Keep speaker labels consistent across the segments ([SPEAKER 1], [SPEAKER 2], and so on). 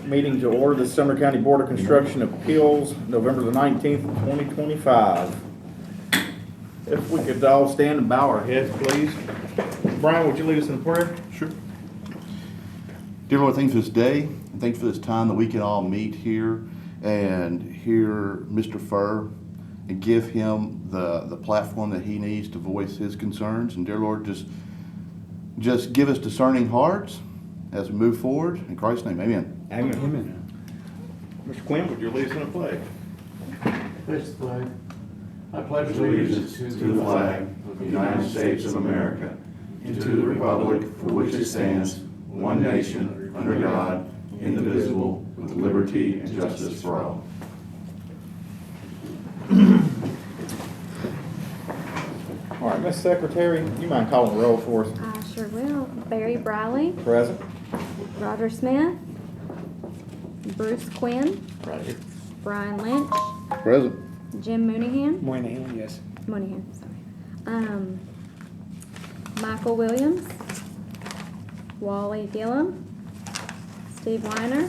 [SPEAKER 1] Meeting to order the Sumner County Board of Construction Appeals, November the 19th, 2025. If we could all stand and bow our heads, please. Brian, would you lead us in prayer?
[SPEAKER 2] Sure. Dear Lord, thanks for this day, and thanks for this time that we can all meet here and hear Mr. Furr and give him the platform that he needs to voice his concerns. And dear Lord, just give us discerning hearts as we move forward. In Christ's name, amen.
[SPEAKER 1] Amen. Amen. Mr. Quinn, would you lead us in a pledge?
[SPEAKER 3] This flag. I pledge allegiance to the flag of the United States of America and to the republic for which it stands, one nation, under God, indivisible, with liberty and justice for all.
[SPEAKER 1] All right, Ms. Secretary, you mind calling the roll for us?
[SPEAKER 4] I sure will. Barry Briley,
[SPEAKER 1] Present.
[SPEAKER 4] Roger Smith, Bruce Quinn,
[SPEAKER 1] Right here.
[SPEAKER 4] Brian Lynch,
[SPEAKER 2] Present.
[SPEAKER 4] Jim Mooneyhan,
[SPEAKER 5] Moynihan, yes.
[SPEAKER 4] sorry. Michael Williams, Wally Gillum, Steve Weiner.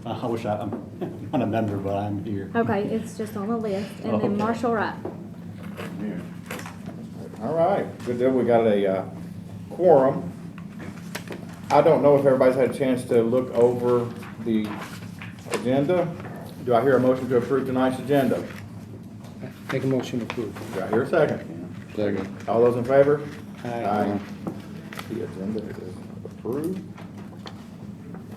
[SPEAKER 5] I wish I'm not a member, but I'm here.
[SPEAKER 4] Okay, it's just on the list. And then
[SPEAKER 5] Okay.
[SPEAKER 4] Marshall Wright.
[SPEAKER 1] All right, good deal. We got a quorum. I don't know if everybody's had a chance to look over the agenda. Do I hear a motion to approve tonight's agenda?
[SPEAKER 5] Make a motion to approve.
[SPEAKER 1] Do I hear a second?
[SPEAKER 2] Second.
[SPEAKER 1] All those in favor?
[SPEAKER 5] Aye.
[SPEAKER 1] The agenda is approved.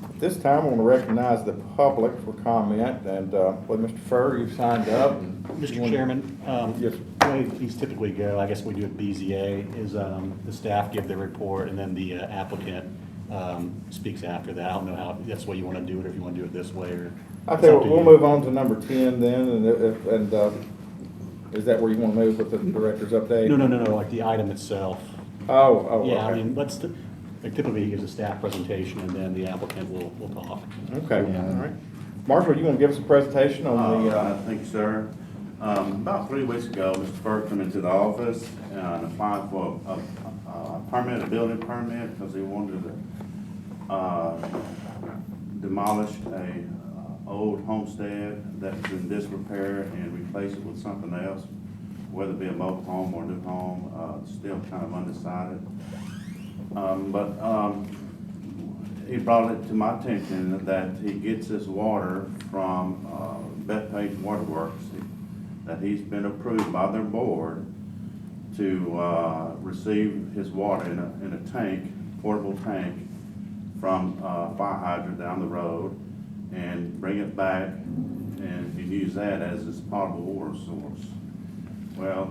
[SPEAKER 1] At this time, I want to recognize the public for comment, and with Mr. Furr, you've signed up. and you
[SPEAKER 5] Mr.
[SPEAKER 1] want-
[SPEAKER 5] Chairman,
[SPEAKER 1] Yes.
[SPEAKER 5] the way these typically go, I guess we do at BZA, is the staff give their report and then the applicant speaks after that. I don't know how, that's the way you want to do it, or if you want to do it this way, or.
[SPEAKER 1] I
[SPEAKER 5] it's
[SPEAKER 1] think
[SPEAKER 5] up to
[SPEAKER 1] we'll
[SPEAKER 5] you.
[SPEAKER 1] move on to number 10 then, and is that where you want to move with the director's update?
[SPEAKER 5] No, like the item itself.
[SPEAKER 1] Oh,
[SPEAKER 5] Yeah, I
[SPEAKER 1] okay.
[SPEAKER 5] mean, like typically he gives a staff presentation and then the applicant will talk.
[SPEAKER 1] Okay, all right. Marshall, you want to give us a presentation on the,
[SPEAKER 6] Thank you, sir. About 3 weeks ago, Mr. Furr came into the office and applied for a permit, a building permit, because he wanted to demolish a old homestead that's in disrepair and replace it with something else, whether it be a mobile home or a new home, still kind of undecided. But he brought it to my attention that he gets his water from Bethpage Waterworks, that he's been approved by their board to receive his water in a tank, portable tank, from fire hydrant down the road and bring it back, and he use that as his potable water source. Well,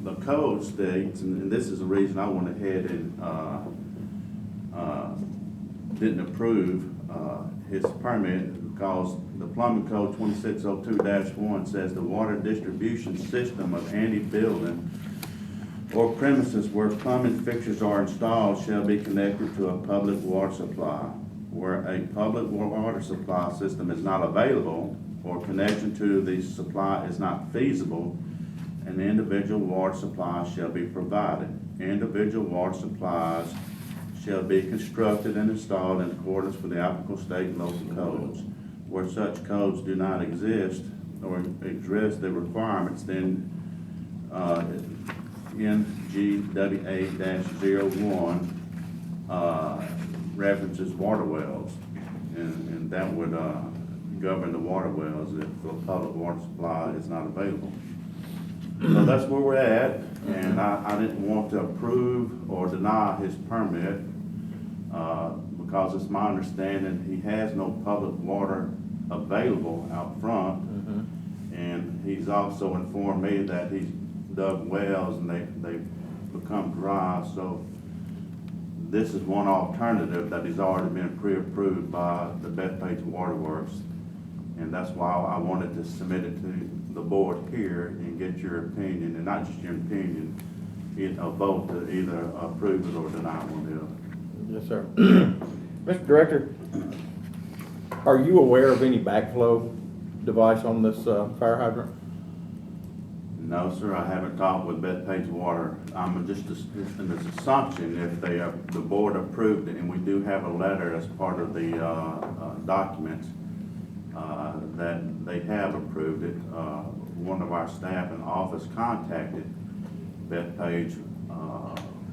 [SPEAKER 6] the code states, and this is the reason I went ahead and didn't approve his permit, because the plumbing code 2602-1 says the water distribution system of any building or premises where plumbing fixtures are installed shall be connected to a public water supply. Where a public water supply system is not available or connection to the supply is not feasible, an individual water supply shall be provided. Individual water supplies shall be constructed and installed in accordance with the applicable state and local codes. Where such codes do not exist or address the requirements, then NGWA-01 references water wells, and that would govern the water wells if the public water supply is not available. So that's where we're at, and I didn't want to approve or deny his permit because it's my understanding he has no public water available out front, and he's also informed me that he's dug wells and they've become dry. So this is one alternative that has already been pre-approved by the Bethpage Waterworks, and that's why I wanted to submit it to the board here and get your opinion, and not just your opinion, a vote to either approve it or deny one or the other.
[SPEAKER 1] yes, sir. Mr. Director, are you aware of any backflow device on this fire hydrant?
[SPEAKER 6] No, sir, I haven't talked with Bethpage Water. I'm just in this assumption if they the board approved it, and we do have a letter as part of the documents, that they have approved it. One of our staff in the office contacted Bethpage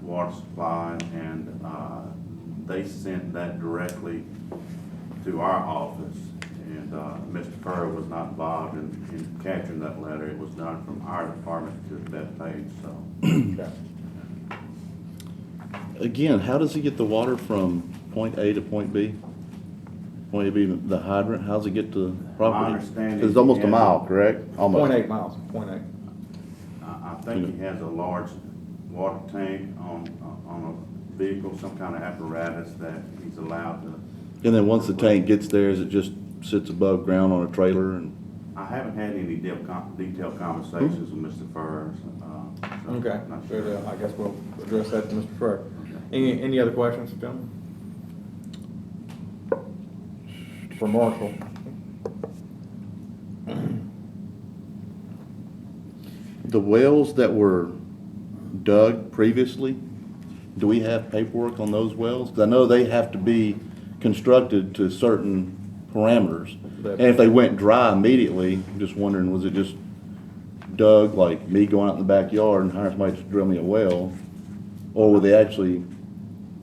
[SPEAKER 6] Water Supply, and they sent that directly to our office. And Mr. Furr was not involved in capturing that letter. It was done from our department to Bethpage, so.
[SPEAKER 1] Okay.
[SPEAKER 2] Again, how does he get the water from point A to point B? Point A being the hydrant, how does it get to the property?
[SPEAKER 6] understanding
[SPEAKER 2] 'Cause it's almost a
[SPEAKER 6] he has-
[SPEAKER 2] mile, correct? Almost.
[SPEAKER 1] 0.8 miles, 0.8.
[SPEAKER 6] I think he has a large water tank on a vehicle, some kind of apparatus that he's allowed to.
[SPEAKER 2] And then once the tank gets there, is it just sits above ground on a trailer and?
[SPEAKER 6] I haven't had any detailed conversations with Mr. Furr. So
[SPEAKER 1] Okay,
[SPEAKER 6] not
[SPEAKER 1] good,
[SPEAKER 6] sure.
[SPEAKER 1] I guess we'll address that to Mr. Furr. Any other questions, gentlemen? For Marshall?
[SPEAKER 2] The wells that were dug previously, do we have paperwork on those wells? Because I know they have to be constructed to certain parameters. And if they went dry immediately, I'm just wondering, was it just dug, like me going out in the backyard and hiring somebody to drill me a well? Or were they actually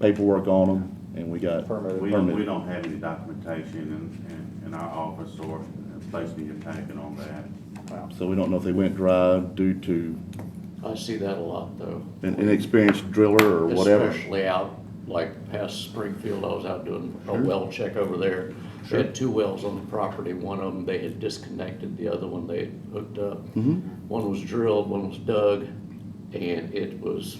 [SPEAKER 2] paperwork on them and we got
[SPEAKER 1] Permitted.
[SPEAKER 6] We
[SPEAKER 2] permitted?
[SPEAKER 6] don't have any documentation in our office or placing your packet on that.
[SPEAKER 2] So we don't know if they went dry due to
[SPEAKER 3] I see that a lot though.
[SPEAKER 2] an inexperienced driller or whatever.
[SPEAKER 3] Especially out like past Springfield, I was out doing a well check over there. They had two wells on the property. One of them they had disconnected, the other one they had hooked up. One was drilled, one was dug, and it was,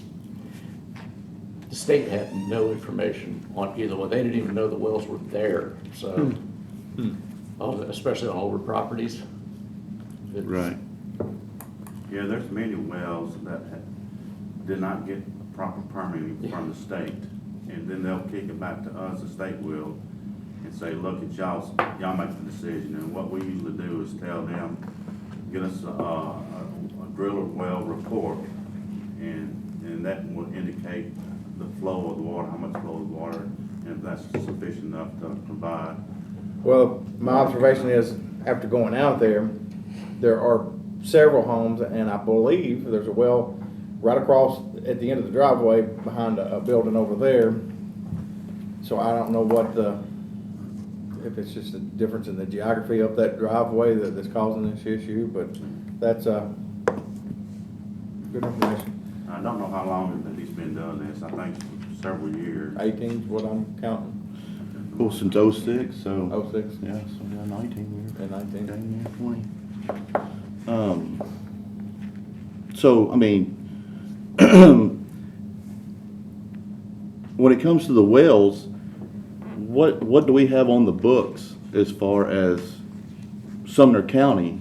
[SPEAKER 3] the state had no information on either one. They didn't even know the wells were there, so, especially on older properties. It's-
[SPEAKER 2] Right.
[SPEAKER 6] Yeah, there's many wells that did not get proper permitting from the state. And then they'll kick it back to us, the state will, and say, look at y'all make the decision. And what we usually do is tell them, get us a driller well report, and that will indicate the flow of the water, how much flow of water, and if that's sufficient enough to provide.
[SPEAKER 1] Well, my observation is, after going out there are several homes, and I believe there's a well right across at the end of the driveway behind a building over there. So I don't know if it's just a difference in the geography of that driveway that's causing this issue, but that's good information.
[SPEAKER 6] I don't know how long that he's been doing this. I think several years.
[SPEAKER 1] 18 is what I'm counting,
[SPEAKER 2] Well, since '06, so.
[SPEAKER 1] 06
[SPEAKER 2] Yeah, so yeah, 19 years.
[SPEAKER 1] and 19.
[SPEAKER 2] Dang near 20. So, I mean, when it comes to the wells, what do we have on the books as far as Sumner County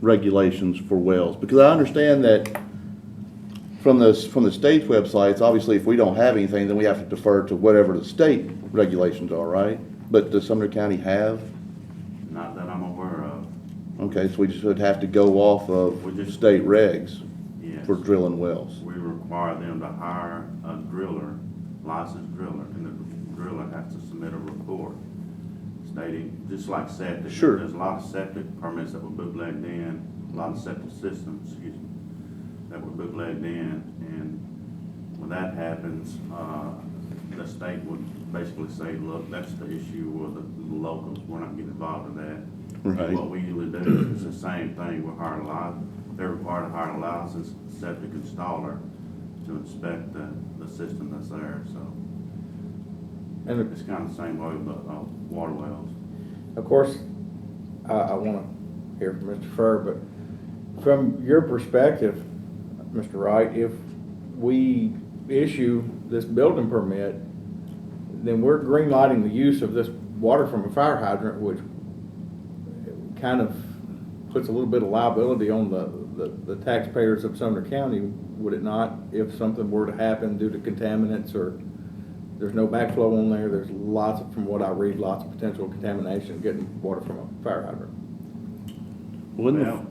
[SPEAKER 2] regulations for wells? Because I understand that from the state's websites, obviously if we don't have anything, then we have to defer to whatever the state regulations are, right? But does Sumner County have?
[SPEAKER 6] Not that I'm aware of.
[SPEAKER 2] Okay, so we just would have to go off of
[SPEAKER 6] We just-
[SPEAKER 2] state regs
[SPEAKER 6] Yes.
[SPEAKER 2] for drilling wells.
[SPEAKER 6] We require them to hire a driller, licensed driller, and the driller has to submit a report stating, just like septic.
[SPEAKER 2] Sure.
[SPEAKER 6] There's a lot of septic permits that were bootlegged in, a lot of septic systems, excuse me, that were bootlegged in, and when that happens, the state would basically say, look, that's the issue with the locals, we're not getting involved in that.
[SPEAKER 2] Right.
[SPEAKER 6] What we usually do is the same thing, we hire they're required to hire a licensed septic installer to inspect the system that's there, so.
[SPEAKER 1] And
[SPEAKER 6] It's kind of the same way with water wells.
[SPEAKER 1] of course, I want to hear from Mr. Furr, but from your perspective, Mr. Wright, if we issue this building permit, then we're greenlighting the use of this water from a fire hydrant, which kind of puts a little bit of liability on the taxpayers of Sumner County, would it not, if something were to happen due to contaminants or there's no backflow on there, there's lots of, from what I read, lots of potential contamination getting water from a fire hydrant.
[SPEAKER 6] Well,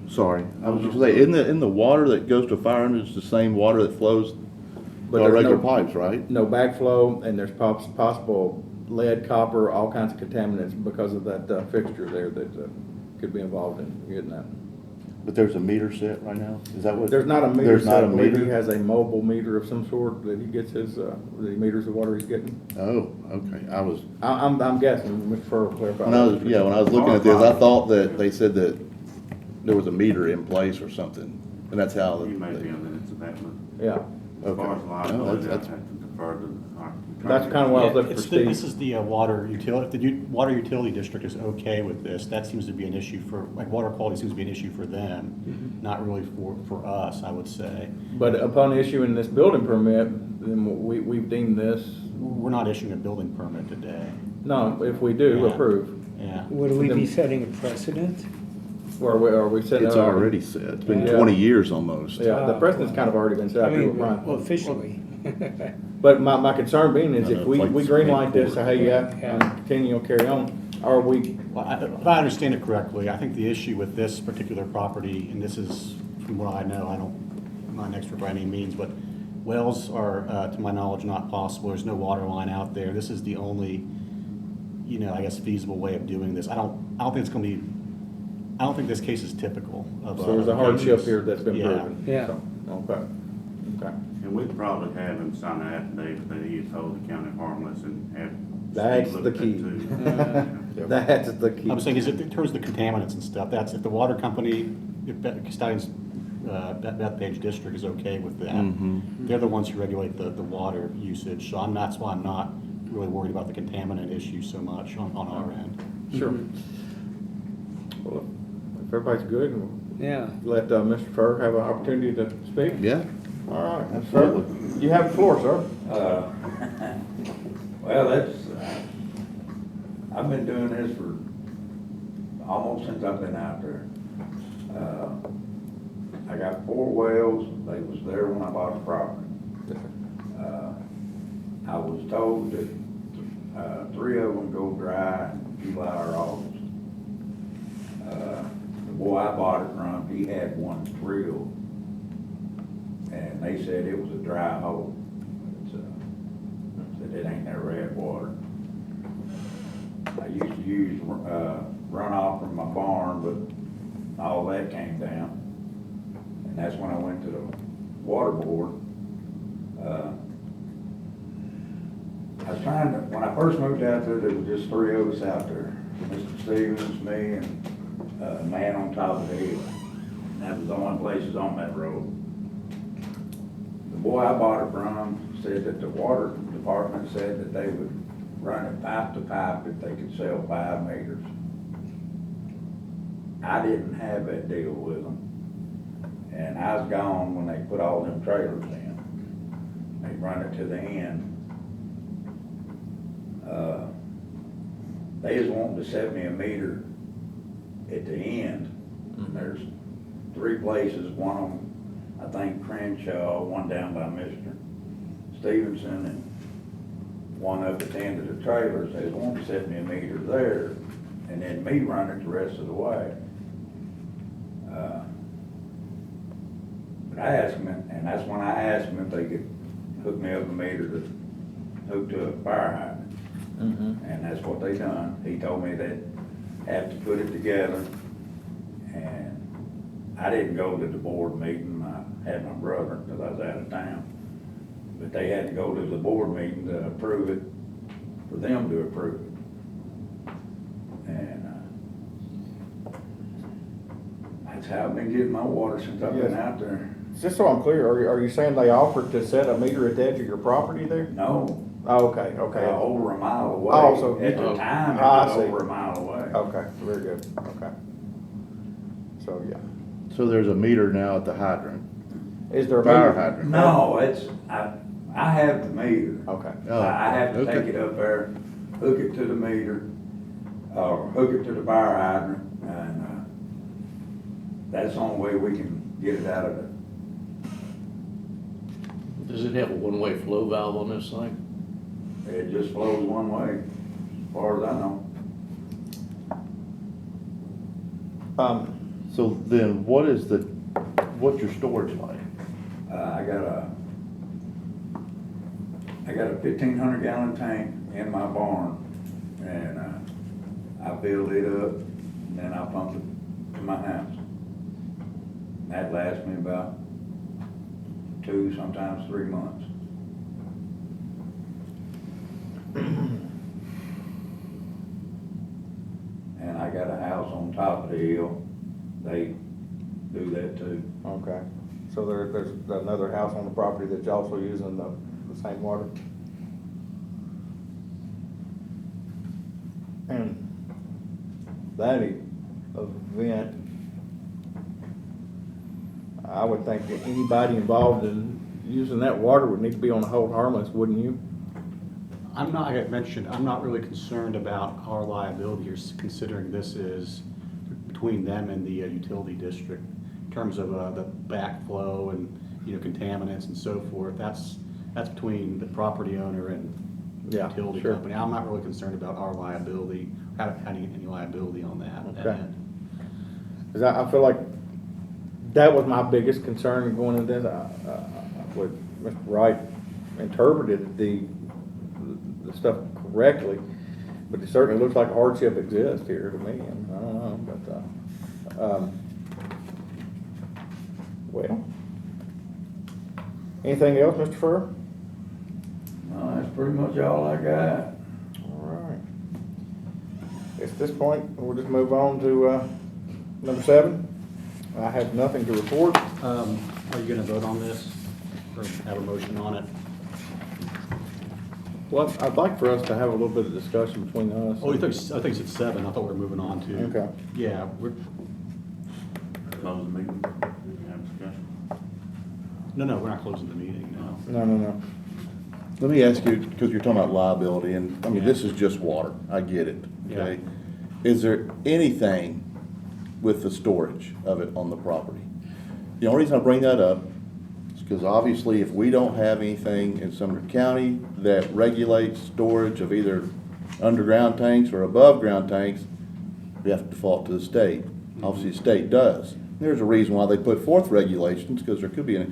[SPEAKER 2] Sorry, I was just saying, in the water that goes to fire hydrant is the same water that flows
[SPEAKER 1] But
[SPEAKER 2] to our
[SPEAKER 1] there's
[SPEAKER 2] regular
[SPEAKER 1] no-
[SPEAKER 2] pipes, right?
[SPEAKER 1] No backflow, and there's possible lead, copper, all kinds of contaminants because of that fixture there that could be involved in getting that.
[SPEAKER 2] But there's a meter set right now? Is that what?
[SPEAKER 1] There's not a meter.
[SPEAKER 2] There's not
[SPEAKER 1] set.
[SPEAKER 2] a
[SPEAKER 1] I believe
[SPEAKER 2] meter?
[SPEAKER 1] He has a mobile meter of some sort that he gets his, the meters of water he's getting.
[SPEAKER 2] Oh, okay.
[SPEAKER 1] I'm guessing, Mr. Furr will clarify.
[SPEAKER 2] When I was looking at this, I thought that they said that there was a meter in place or something, and that's how.
[SPEAKER 6] He may be in the incident, but
[SPEAKER 1] Yeah,
[SPEAKER 6] as far as
[SPEAKER 2] Okay.
[SPEAKER 6] liability, I
[SPEAKER 2] that's-
[SPEAKER 6] have to defer to our.
[SPEAKER 1] that's kind of what I was looking for,
[SPEAKER 5] It's
[SPEAKER 1] Steve.
[SPEAKER 5] this is the water utility, if the water utility district is okay with this, that seems to be an issue for, like, water quality seems to be an issue for them, not really for us, I would say.
[SPEAKER 1] But upon issuing this building permit, then we've deemed this,
[SPEAKER 5] We're not issuing a building permit today.
[SPEAKER 1] no, if we do
[SPEAKER 5] Yeah.
[SPEAKER 1] approve.
[SPEAKER 5] Yeah.
[SPEAKER 7] Would we be setting a precedent?
[SPEAKER 1] Or are we setting?
[SPEAKER 2] It's already set. It's been
[SPEAKER 1] Yeah.
[SPEAKER 2] 20 years almost.
[SPEAKER 1] Yeah, the precedent's kind of already been set.
[SPEAKER 7] I
[SPEAKER 1] I agree
[SPEAKER 7] mean,
[SPEAKER 1] with Brian.
[SPEAKER 7] well, officially.
[SPEAKER 1] But my concern being is
[SPEAKER 2] I
[SPEAKER 1] if
[SPEAKER 2] know,
[SPEAKER 1] we
[SPEAKER 2] it's like
[SPEAKER 1] green light this,
[SPEAKER 2] Supreme
[SPEAKER 1] say, hey, yeah,
[SPEAKER 7] Yeah.
[SPEAKER 1] continue, carry on, are we,
[SPEAKER 5] Well, if I understand it correctly, I think the issue with this particular property, and this is from what I know, I'm not an expert by any means, but wells are, to my knowledge, not possible. There's no water line out there. This is the only, I guess feasible way of doing this. I don't think it's gonna be, I don't think this case is typical of.
[SPEAKER 1] so there's a hardship here that's been
[SPEAKER 5] Yeah.
[SPEAKER 1] proven?
[SPEAKER 7] Yeah.
[SPEAKER 1] So, okay, okay.
[SPEAKER 6] And we'd probably have him sign an affidavit that he has told the county harmless and have.
[SPEAKER 1] That's
[SPEAKER 6] Steve
[SPEAKER 1] the
[SPEAKER 6] look at
[SPEAKER 1] key.
[SPEAKER 6] too.
[SPEAKER 1] That's the key.
[SPEAKER 5] I'm saying is it in terms of the contaminants and stuff, that's if the water company, if Stein's, Bethpage District is okay with that.
[SPEAKER 2] Mhm.
[SPEAKER 5] They're the ones who regulate the water usage, so that's why I'm not really worried about the contaminant issue so much on our end.
[SPEAKER 1] Sure. Well, if everybody's good, we'll
[SPEAKER 7] Yeah.
[SPEAKER 1] let Mr. Furr have an opportunity to speak.
[SPEAKER 2] Yeah.
[SPEAKER 1] All right, Mr. Furr, you have the floor, sir.
[SPEAKER 8] Well, I've been doing this for almost since I've been out there. I got 4 wells, they was there when I bought the property. I was told that, 3 of them go dry in July or August. The boy I bought it from, he had one drilled, and they said it was a dry hole. Said it ain't never had water. I used to use, runoff from my barn, but all that came down. And that's when I went to the water board. I was trying to, when I first moved out there was just 3 of us out there. Mr. Stevens, me, and a man on top of the hill. And that was the only places on that road. The boy I bought it from said that the water department said that they would run it pipe to pipe if they could sell 5 meters. I didn't have that deal with them. And I was gone when they put all them trailers in. They run it to the end. They just wanted to set me a meter at the end. And there's 3 places, one on, I think Crenshaw, one down by Mr. Stevenson, and one up at the end of the trailers. They just wanted to set me a meter there, and then me run it the rest of the way. But I asked them, and that's when I asked them if they could hook me up a meter to hook to a fire hydrant. And that's what they done. He told me they'd have to put it together, and I didn't go to the board meeting. I had my brother, because I was out of town. But they had to go to the board meeting to approve it, for them to approve it. And, that's how I've been getting my water since I've been
[SPEAKER 1] Yes.
[SPEAKER 8] out there.
[SPEAKER 1] Just so I'm clear, are you saying they offered to set a meter at the edge of your property there?
[SPEAKER 8] No,
[SPEAKER 1] Oh, okay, okay.
[SPEAKER 8] over a mile away.
[SPEAKER 1] Oh, so-
[SPEAKER 8] At the time, it
[SPEAKER 1] I
[SPEAKER 8] was
[SPEAKER 1] see.
[SPEAKER 8] over a mile away.
[SPEAKER 1] Okay, very good, okay. So, yeah.
[SPEAKER 2] So there's a meter now at the hydrant.
[SPEAKER 1] Is there a
[SPEAKER 2] Fire
[SPEAKER 1] meter?
[SPEAKER 2] hydrant.
[SPEAKER 8] No, I have the meter.
[SPEAKER 1] Okay,
[SPEAKER 2] Oh,
[SPEAKER 8] I have to
[SPEAKER 2] okay.
[SPEAKER 8] take it up there, hook it to the meter, or hook it to the fire hydrant, and, that's the only way we can get it out of it.
[SPEAKER 3] Does it have a one-way flow valve on this thing?
[SPEAKER 8] It just flows one way, as far as I know.
[SPEAKER 2] So then what's your storage like?
[SPEAKER 8] I got a 1,500 gallon tank in my barn, and, I filled it up, and then I pumped it to my house. And that lasts me about 2, sometimes 3 months. And I got a house on top of the hill, they do that too.
[SPEAKER 1] Okay, so there's another house on the property that's also using the same water? And that event, I would think that anybody involved in using that water would need to be on the hold harmless, wouldn't you?
[SPEAKER 5] I'm not, like I mentioned, I'm not really concerned about our liability here, considering this is between them and the utility district. In terms of the backflow and, contaminants and so forth, that's between the property owner and the
[SPEAKER 1] Yeah,
[SPEAKER 5] utility
[SPEAKER 1] sure.
[SPEAKER 5] company. I'm not really concerned about our liability, having any liability on that.
[SPEAKER 1] Okay. Because I feel like that was my biggest concern going into this. What Mr. Wright interpreted the stuff correctly, but it certainly looks like a hardship exists here to me, and I don't know, but, well, anything else, Mr. Furr?
[SPEAKER 8] No, that's pretty much all I got.
[SPEAKER 1] All right. At this point, we'll just move on to, number 7. I have nothing to report.
[SPEAKER 5] Are you gonna vote on this, or have a motion on it?
[SPEAKER 1] Well, I'd like for us to have a little bit of discussion between us.
[SPEAKER 5] Oh, I think it's at 7, I thought we were moving on to.
[SPEAKER 1] Okay.
[SPEAKER 5] Yeah, we're,
[SPEAKER 6] Close the meeting, have discussion.
[SPEAKER 5] no, we're not closing the meeting, no.
[SPEAKER 1] No.
[SPEAKER 2] Let me ask you, because you're talking about liability, and, I mean, this is just water, I get it, okay? Is there anything with the storage of it on the property? The only reason I bring that up is because obviously if we don't have anything in Sumner County that regulates storage of either underground tanks or above ground tanks, we have to default to the state. Obviously, the state does. There's a reason why they put forth regulations, because there could be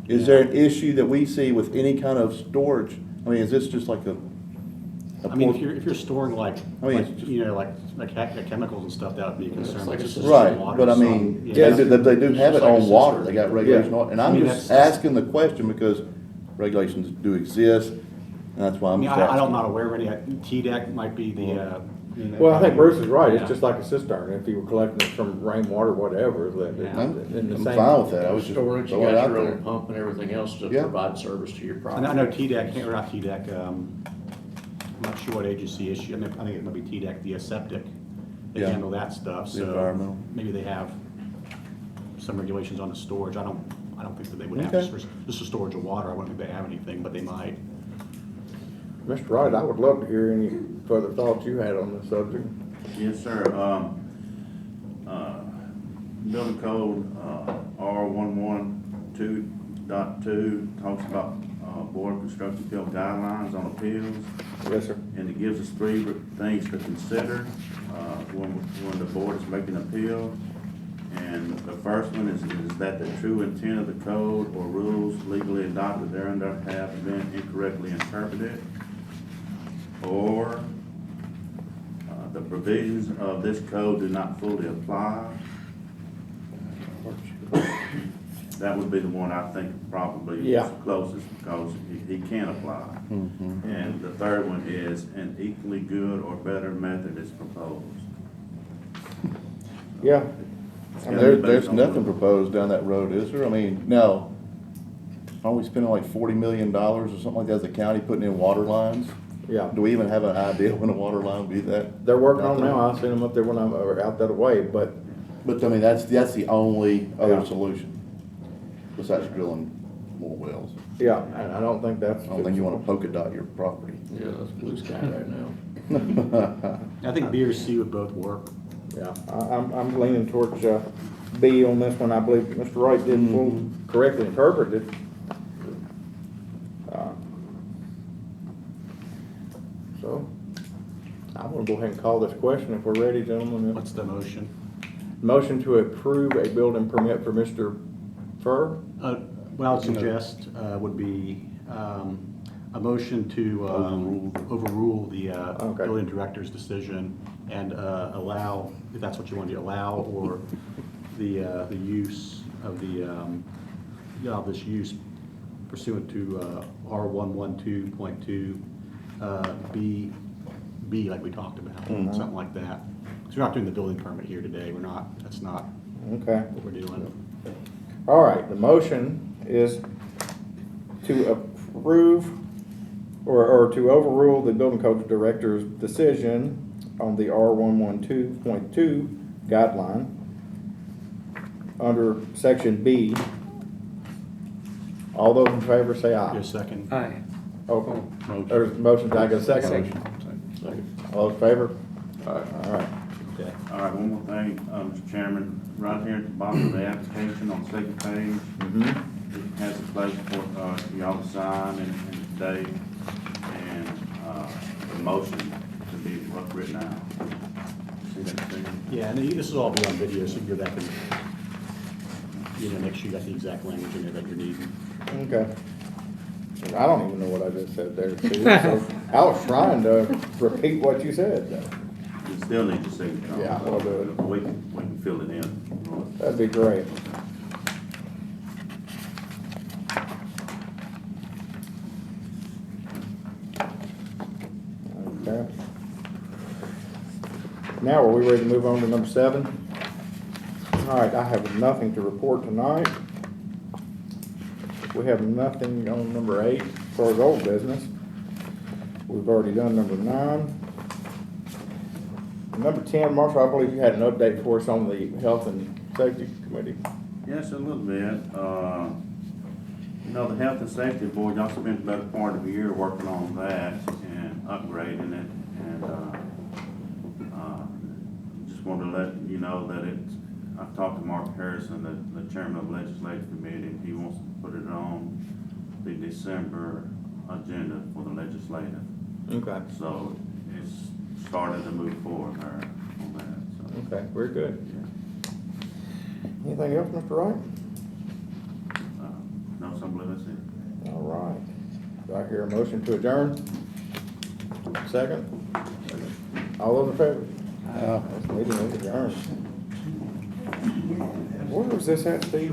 [SPEAKER 2] is there an issue that we see with any kind of storage? I mean, is this just like a
[SPEAKER 5] I mean, if you're storing like,
[SPEAKER 2] I mean,
[SPEAKER 5] like,
[SPEAKER 2] it's just-
[SPEAKER 5] like chemicals and stuff, that would be a concern.
[SPEAKER 3] like
[SPEAKER 5] but
[SPEAKER 3] it's
[SPEAKER 5] this is
[SPEAKER 2] right,
[SPEAKER 5] just water,
[SPEAKER 2] but I
[SPEAKER 5] so,
[SPEAKER 2] mean,
[SPEAKER 5] yeah.
[SPEAKER 2] they do have
[SPEAKER 3] It's
[SPEAKER 2] it
[SPEAKER 3] like a
[SPEAKER 2] on water,
[SPEAKER 3] cistern.
[SPEAKER 2] they got regulation on it, and
[SPEAKER 5] I
[SPEAKER 2] I'm
[SPEAKER 5] mean,
[SPEAKER 2] just
[SPEAKER 5] that's-
[SPEAKER 2] asking the question because regulations do exist, and that's why
[SPEAKER 5] I
[SPEAKER 2] I'm
[SPEAKER 5] mean,
[SPEAKER 2] just
[SPEAKER 5] I'm
[SPEAKER 2] asking.
[SPEAKER 5] not aware of any, TDEC might be the,
[SPEAKER 1] Well, I think Bruce is right,
[SPEAKER 5] Yeah.
[SPEAKER 1] it's just like a cistern, if you were collecting it from rainwater, whatever, that,
[SPEAKER 5] Yeah.
[SPEAKER 1] in the
[SPEAKER 2] I'm
[SPEAKER 1] same.
[SPEAKER 2] fine with that, I was just
[SPEAKER 3] Storage, you
[SPEAKER 2] throwing it
[SPEAKER 3] got
[SPEAKER 2] out
[SPEAKER 3] your
[SPEAKER 2] there.
[SPEAKER 3] own pump and everything else to
[SPEAKER 2] Yeah.
[SPEAKER 3] provide service to your property.
[SPEAKER 5] I know TDEC, or not TDEC, I'm not sure what agency issue, I think it might be TDEC, the septic, they
[SPEAKER 2] Yeah.
[SPEAKER 5] handle that stuff,
[SPEAKER 2] The
[SPEAKER 5] so
[SPEAKER 2] environmental.
[SPEAKER 5] maybe they have some regulations on the storage. I don't think that they would have,
[SPEAKER 2] Okay.
[SPEAKER 5] just the storage of water, I wouldn't think they have anything, but they might.
[SPEAKER 1] Mr. Wright, I would love to hear any further thoughts you had on this subject.
[SPEAKER 6] Yes, sir. Building code, R112.2 talks about, board of construction appeal guidelines on appeals.
[SPEAKER 1] Yes, sir.
[SPEAKER 6] And it gives us 3 things to consider, when the board is making appeal. And the first one is that the true intent of the code or rules legally adopted thereunder have been incorrectly interpreted, or the provisions of this code do not fully apply. That would be the one I think probably
[SPEAKER 1] Yeah.
[SPEAKER 6] is closest, because he can apply. And the third one is an equally good or better method is proposed.
[SPEAKER 1] Yeah,
[SPEAKER 6] It's
[SPEAKER 2] I mean,
[SPEAKER 6] gotta be
[SPEAKER 2] there's
[SPEAKER 6] based on
[SPEAKER 2] nothing
[SPEAKER 6] the-
[SPEAKER 2] proposed down that road, is there? I mean, no. Aren't we spending like $40 million or something like that as a county putting in water lines?
[SPEAKER 1] yeah.
[SPEAKER 2] Do we even have an idea when a water line will be that?
[SPEAKER 1] They're working on now, I seen them up there when I'm out that way, but,
[SPEAKER 2] But I mean, that's the only
[SPEAKER 1] Yeah.
[SPEAKER 2] other solution, besides drilling more wells.
[SPEAKER 1] yeah, and I don't think that's.
[SPEAKER 2] I don't think you wanna polka dot your property.
[SPEAKER 3] Yeah, that's blue sky right now.
[SPEAKER 5] I think B or C would both work.
[SPEAKER 1] Yeah, I'm leaning towards, B on this one, I believe Mr. Wright did correctly interpret it. So, I'm gonna go ahead and call this question if we're ready, gentlemen.
[SPEAKER 5] What's the motion?
[SPEAKER 1] Motion to approve a building permit for Mr. Furr?
[SPEAKER 5] What I would suggest would be, A motion to overrule the
[SPEAKER 1] Okay.
[SPEAKER 5] building director's decision and allow, if that's what you want to do, allow or the use of this use pursuant to R112.2 B, like we talked about, something like that. Because we're not doing the building permit here today. That's not
[SPEAKER 1] Okay.
[SPEAKER 5] what we're doing.
[SPEAKER 1] All right, the motion is to approve or to overrule the building code director's decision on the R112.2 guideline under section B. All those in favor say aye.
[SPEAKER 5] Just a second.
[SPEAKER 7] Aye.
[SPEAKER 1] Oh, there's a motion, did I get a second?
[SPEAKER 7] Second.
[SPEAKER 1] All those in favor? All right.
[SPEAKER 5] Okay.
[SPEAKER 6] All right, one more thing, Mr. Chairman, right here at the bottom of the application on the second page,
[SPEAKER 1] Mm-hmm.
[SPEAKER 6] it has a place for y'all to sign and the date and the motion to be written out. See that thing?
[SPEAKER 5] Yeah, and this will all be on video, so you can go back and, make sure you got the exact language in there that you're needing.
[SPEAKER 1] Okay. I don't even know what I just said there, Steve, so I was trying to repeat what you said, though.
[SPEAKER 6] You still need your signature on it.
[SPEAKER 1] Yeah, we'll do it.
[SPEAKER 6] We can fill it in.
[SPEAKER 1] That'd be great. Okay. Now, are we ready to move on to number 7? All right, I have nothing to report tonight. We have nothing on number 8 as far as old business. We've already done number 9. Number 10, Marshall, I believe you had an update for us on the Health and Safety Committee.
[SPEAKER 6] Yes, a little bit. The Health and Safety Board, y'all spent the better part of a year working on that and upgrading it. And just wanted to let you know that I've talked to Mark Harrison, the chairman of the Legislative Committee, and he wants to put it on the December agenda for the legislative.
[SPEAKER 1] Okay.
[SPEAKER 6] So it's starting to move forward there on that. So,
[SPEAKER 1] Okay, very good.
[SPEAKER 6] yeah.
[SPEAKER 1] Anything else, Mr. Wright?
[SPEAKER 6] No, some believe that's it.
[SPEAKER 1] All right. Do I hear a motion to adjourn? Second? All those in favor? This meeting is adjourned. Where was this at, Steve?